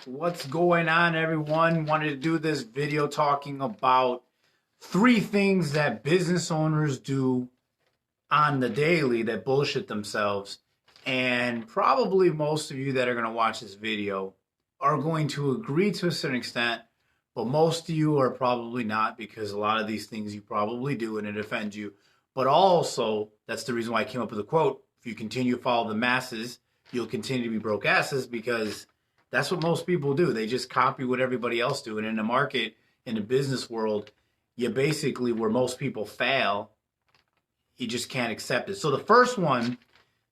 What's going on, everyone? Wanted to do this video talking about 3 things that business owners do on the daily that bullshit themselves. And probably most of you that are going to watch this video are going to agree to a certain extent, but most of you are probably not, because a lot of these things you probably do and it offends you. But also, that's the reason why I came up with a quote: if you continue to follow the masses, you'll continue to be broke asses, because that's what most people do. They just copy what everybody else do. And in the market, in the business world, you basically, where most people fail, you just can't accept it. So the first one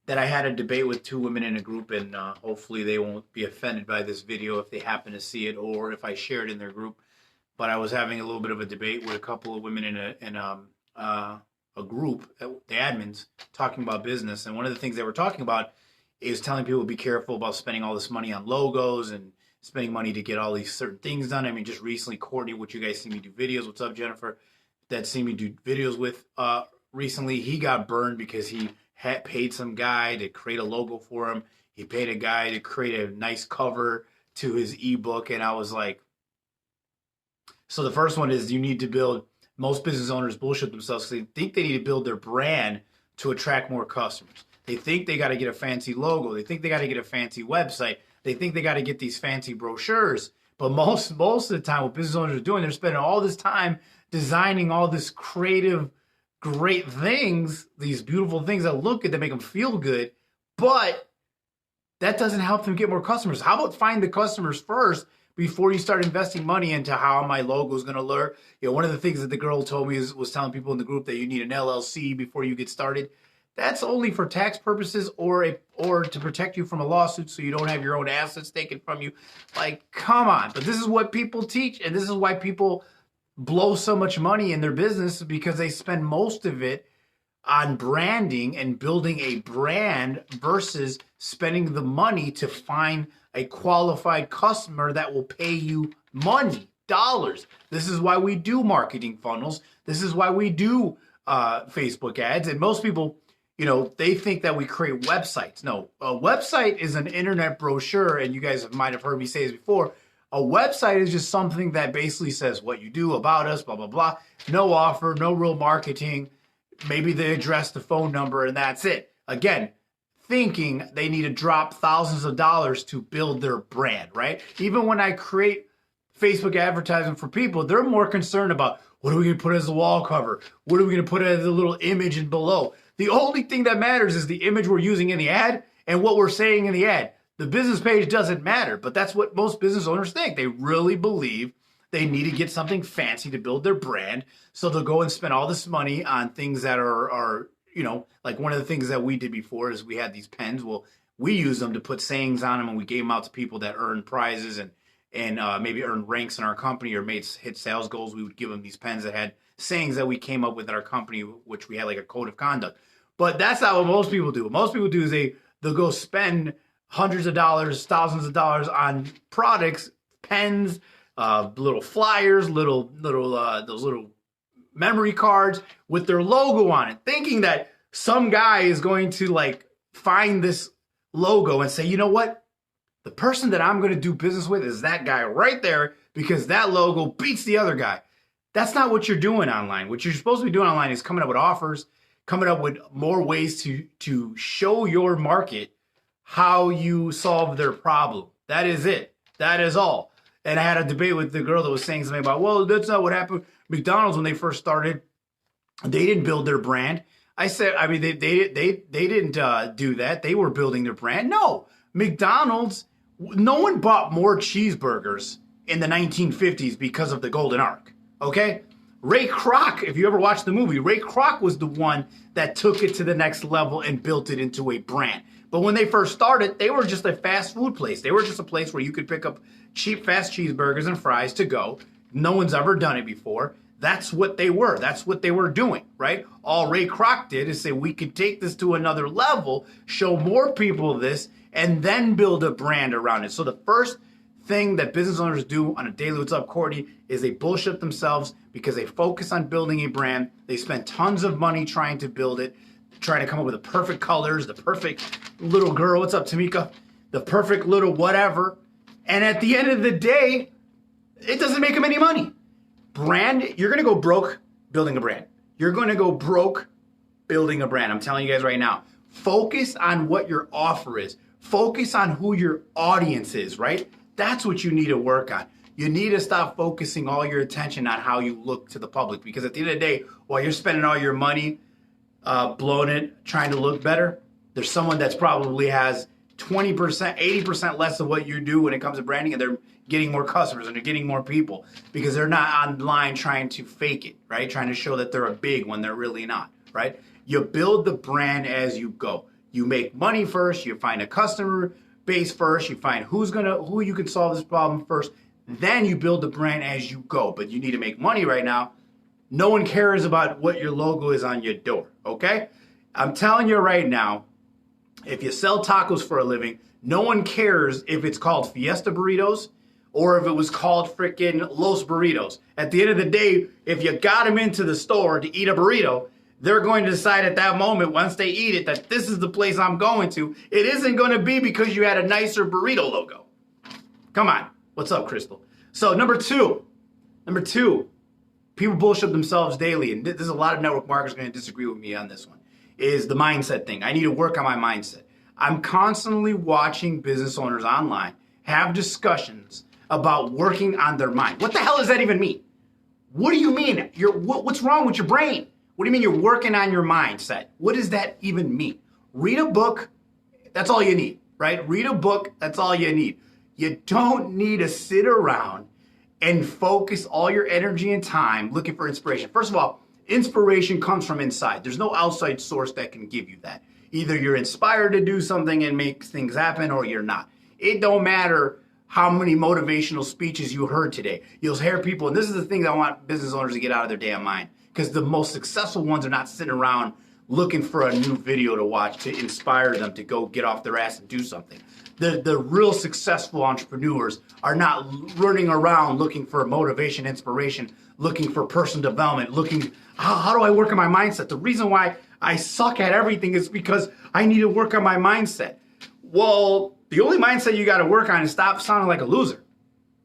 that I had a debate with 2 women in a group, and hopefully they won't be offended by this video if they happen to see it or if I share it in their group. But I was having a little bit of a debate with a couple of women in a group, the admins, talking about business. And one of the things they were talking about is telling people to be careful about spending all this money on logos and spending money to get all these certain things done. I mean, just recently, Courtney, which you guys see me do videos, what's up, Jennifer, that see me do videos with, recently, he got burned because he had paid some guy to create a logo for him. He paid a guy to create a nice cover to his ebook. And I was like, so the first one is, you need to build, most business owners bullshit themselves because they think they need to build their brand to attract more customers. They think they got to get a fancy logo. They think they got to get a fancy website. They think they got to get these fancy brochures. But most of the time, what business owners are doing, they're spending all this time designing all this creative, great things, these beautiful things that look good, that make them feel good. But that doesn't help them get more customers. How about find the customers first before you start investing money into how my logo is going to look? You know, one of the things that the girl told me was telling people in the group that you need an LLC before you get started. That's only for tax purposes or to protect you from a lawsuit so you don't have your own assets taken from you. Like, come on. But this is what people teach, and this is why people blow so much money in their business, because they spend most of it on branding and building a brand versus spending the money to find a qualified customer that will pay you money, dollars. This is why we do marketing funnels. This is why we do Facebook ads. And most people, you know, they think that we create websites. No, a website is an internet brochure, and you guys might have heard me say this before. A website is just something that basically says what you do, about us, blah, blah, blah. No offer, no real marketing, maybe the address, the phone number, and that's it. Again, thinking they need to drop thousands of dollars to build their brand, right? Even when I create Facebook advertising for people, they're more concerned about, what are we going to put as the wall cover? What are we going to put as a little image and below? The only thing that matters is the image we're using in the ad and what we're saying in the ad. The business page doesn't matter, but that's what most business owners think. They really believe they need to get something fancy to build their brand, so they'll go and spend all this money on things that are you know, like one of the things that we did before is we had these pens. Well, we used them to put sayings on them, and we gave them out to people that earned prizes and maybe earned ranks in our company or hit sales goals. We would give them these pens that had sayings that we came up with in our company, which we had like a code of conduct. But that's not what most people do. What most people do is they'll go spend hundreds of dollars, thousands of dollars on products, pens, little flyers, those little memory cards with their logo on it, thinking that some guy is going to like find this logo and say, you know what? The person that I'm going to do business with is that guy right there, because that logo beats the other guy. That's not what you're doing online. What you're supposed to be doing online is coming up with offers, coming up with more ways to show your market how you solve their problem. That is it. That is all. And I had a debate with the girl that was saying something about, well, that's not what happened. McDonald's, when they first started, they didn't build their brand. I said, I mean, they didn't do that. They were building their brand. No, McDonald's, no one bought more cheeseburgers in the 1950s because of the Golden Ark. Okay? Ray Kroc, if you ever watched the movie, Ray Kroc was the one that took it to the next level and built it into a brand. But when they first started, they were just a fast food place. They were just a place where you could pick up cheap, fast cheeseburgers and fries to go. No one's ever done it before. That's what they were. That's what they were doing, right? All Ray Kroc did is say, we could take this to another level, show more people this, and then build a brand around it. So the first thing that business owners do on a daily, what's up, Courtney, is they bullshit themselves because they focus on building a brand. They spend tons of money trying to build it, trying to come up with the perfect colors, the perfect little girl, what's up, Tamika? The perfect little whatever. And at the end of the day, it doesn't make them any money. Brand, you're going to go broke building a brand. You're going to go broke building a brand. I'm telling you guys right now. Focus on what your offer is. Focus on who your audience is, right? That's what you need to work on. You need to stop focusing all your attention on how you look to the public, because at the end of the day, while you're spending all your money blowing it, trying to look better, there's someone that's probably has 20%, 80% less of what you do when it comes to branding, and they're getting more customers and they're getting more people because they're not online trying to fake it, right? Trying to show that they're a big when they're really not, right? You build the brand as you go. You make money first, you find a customer base first, you find who you can solve this problem first, then you build the brand as you go. But you need to make money right now. No one cares about what your logo is on your door, okay? I'm telling you right now, if you sell tacos for a living, no one cares if it's called Fiesta Burritos or if it was called freaking Los Burritos. At the end of the day, if you got them into the store to eat a burrito, they're going to decide at that moment, once they eat it, that this is the place I'm going to. It isn't going to be because you had a nicer burrito logo. Come on. What's up, Crystal? So number two, people bullshit themselves daily, and there's a lot of network marketers going to disagree with me on this one, is the mindset thing. I need to work on my mindset. I'm constantly watching business owners online have discussions about working on their mind. What the hell does that even mean? What do you mean? What's wrong with your brain? What do you mean you're working on your mindset? What does that even mean? Read a book. That's all you need, right? Read a book. That's all you need. You don't need to sit around and focus all your energy and time looking for inspiration. First of all, inspiration comes from inside. There's no outside source that can give you that. Either you're inspired to do something and make things happen, or you're not. It don't matter how many motivational speeches you heard today. You'll hear people, and this is the thing that I want business owners to get out of their damn mind, because the most successful ones are not sitting around looking for a new video to watch to inspire them to go get off their ass and do something. The real successful entrepreneurs are not running around looking for motivation, inspiration, looking for personal development, looking, how do I work on my mindset? The reason why I suck at everything is because I need to work on my mindset. Well, the only mindset you got to work on is stop sounding like a loser.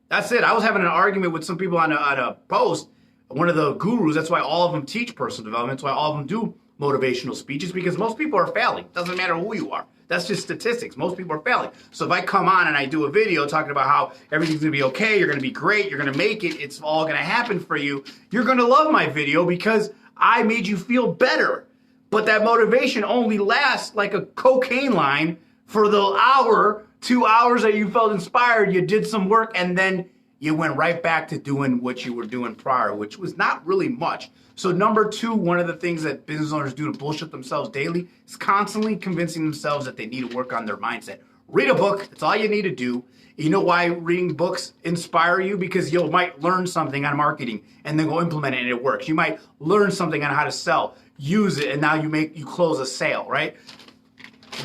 That's it. I was having an argument with some people on a post, one of the gurus. That's why all of them teach personal development. That's why all of them do motivational speeches, because most people are failing. Doesn't matter who you are. That's just statistics. Most people are failing. So if I come on and I do a video talking about how everything's going to be okay, you're going to be great, you're going to make it, it's all going to happen for you, you're going to love my video because I made you feel better. But that motivation only lasts like a cocaine line for the hour, 2 hours that you felt inspired. You did some work and then you went right back to doing what you were doing prior, which was not really much. So number two, one of the things that business owners do to bullshit themselves daily is constantly convincing themselves that they need to work on their mindset. Read a book. That's all you need to do. You know why reading books inspire you? Because you might learn something on marketing and then go implement it and it works. You might learn something on how to sell, use it, and now you close a sale, right?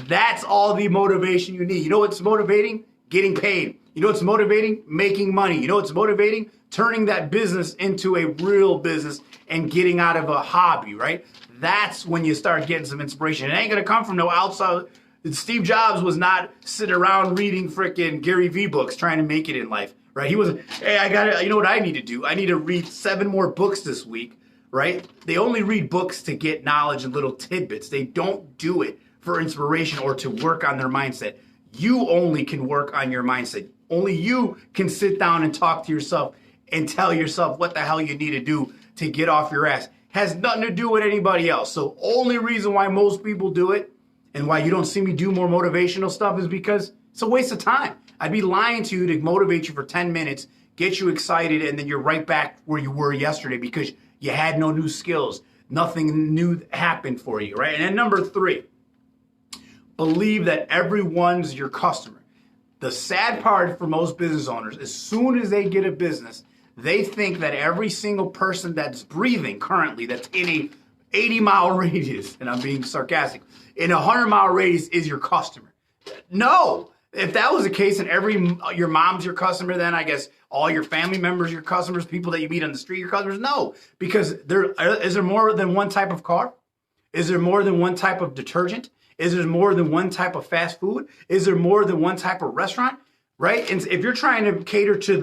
That's all the motivation you need. You know what's motivating? Getting paid. You know what's motivating? Making money. You know what's motivating? Turning that business into a real business and getting out of a hobby, right? That's when you start getting some inspiration. It ain't going to come from no outside. Steve Jobs was not sitting around reading frickin' Gary Vee books trying to make it in life, right? He wasn't, hey, you know what I need to do? I need to read 7 more books this week, right? They only read books to get knowledge and little tidbits. They don't do it for inspiration or to work on their mindset. You only can work on your mindset. Only you can sit down and talk to yourself and tell yourself what the hell you need to do to get off your ass. Has nothing to do with anybody else. So only reason why most people do it and why you don't see me do more motivational stuff is because it's a waste of time. I'd be lying to you to motivate you for 10 minutes, get you excited, and then you're right back where you were yesterday because you had no new skills. Nothing new happened for you, right? And then number 3, believe that everyone's your customer. The sad part for most business owners, as soon as they get a business, they think that every single person that's breathing currently, that's in a 80-mile radius, and I'm being sarcastic, in a 100-mile radius is your customer. No. If that was the case and your mom's your customer, then I guess all your family members your customers, people that you meet on the street your customers. No, because is there more than one type of car? Is there more than one type of detergent? Is there more than one type of fast food? Is there more than one type of restaurant? right? And if you're trying to cater to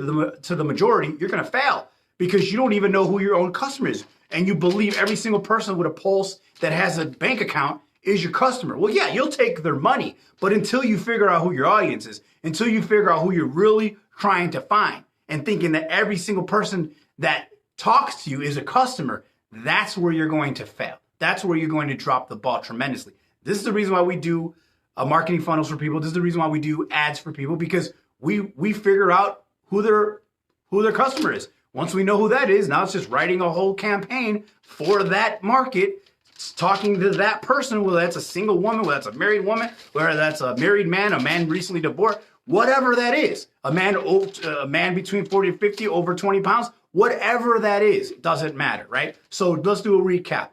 the majority, you're going to fail because you don't even know who your own customer is. And you believe every single person with a pulse that has a bank account is your customer. Well, yeah, you'll take their money, but until you figure out who your audience is, until you figure out who you're really trying to find and thinking that every single person that talks to you is a customer, that's where you're going to fail. That's where you're going to drop the ball tremendously. This is the reason why we do marketing funnels for people. This is the reason why we do ads for people, because we figure out who their customer is. Once we know who that is, now it's just writing a whole campaign for that market, talking to that person, whether that's a single woman, whether that's a married woman, whether that's a married man, a man recently divorced, whatever that is, a man between 40 and 50, over 20 pounds, whatever that is, it doesn't matter, right? So let's do a recap.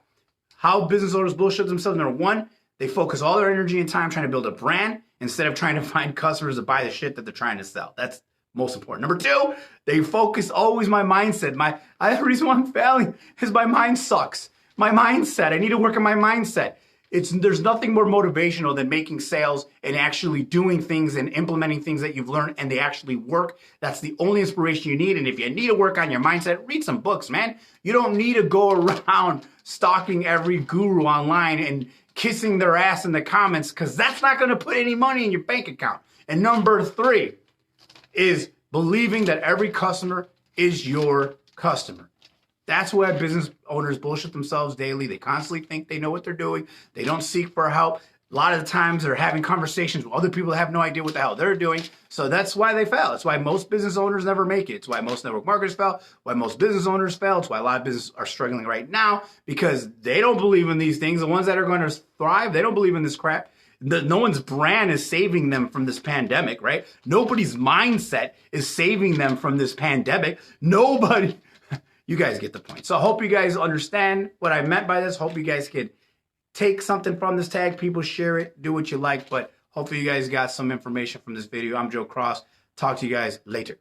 How business owners bullshit themselves. Number one, they focus all their energy and time trying to build a brand instead of trying to find customers to buy the shit that they're trying to sell. That's most important. Number two, they focus always my mindset. The reason why I'm failing is my mind sucks. My mindset. I need to work on my mindset. There's nothing more motivational than making sales and actually doing things and implementing things that you've learned and they actually work. That's the only inspiration you need. And if you need to work on your mindset, read some books, man. You don't need to go around stalking every guru online and kissing their ass in the comments, because that's not going to put any money in your bank account. And number three is believing that every customer is your customer. That's why business owners bullshit themselves daily. They constantly think they know what they're doing. They don't seek for help. A lot of the times they're having conversations with other people that have no idea what the hell they're doing. So that's why they fail. That's why most business owners never make it. It's why most network marketers fail, why most business owners fail. It's why a lot of businesses are struggling right now, because they don't believe in these things. The ones that are going to thrive, they don't believe in this crap. No one's brand is saving them from this pandemic, right? Nobody's mindset is saving them from this pandemic. Nobody. You guys get the point. So I hope you guys understand what I meant by this. Hope you guys could take something from this tag. People share it. Do what you like. But hopefully you guys got some information from this video. I'm Joe Cross. Talk to you guys later.